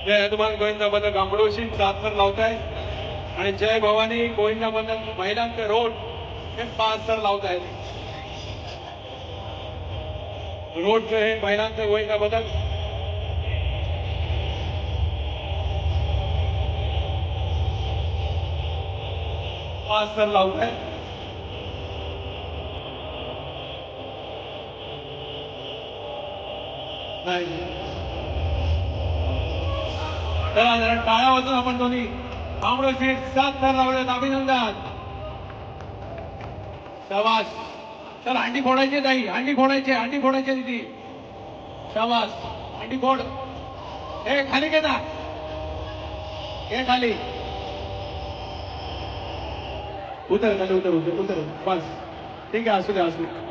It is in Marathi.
जय हनुमान गोविंदा बदल गांबडोशी 7 थर लावताय आणि जय भवानी गोविंदा बदल महिलांचे रोड हे 5 थर लावतायत. रोड जे हे महिलांचे गोविंदा बदल 5 थर लावतायत. नाही चला जरा टाळ्या वाजून आपण दोन्ही तांबडो सीट 7 थर लावलेत. अभिनंदन. शाबास. चला हंडी फोडायची नाही. हंडी फोडायची दिदी. शाबास. हंडी फोड. हे खाली घे ना. हे खाली उतर खाली उतर उतर उतर बस ठीक आहे. असू दे असू दे.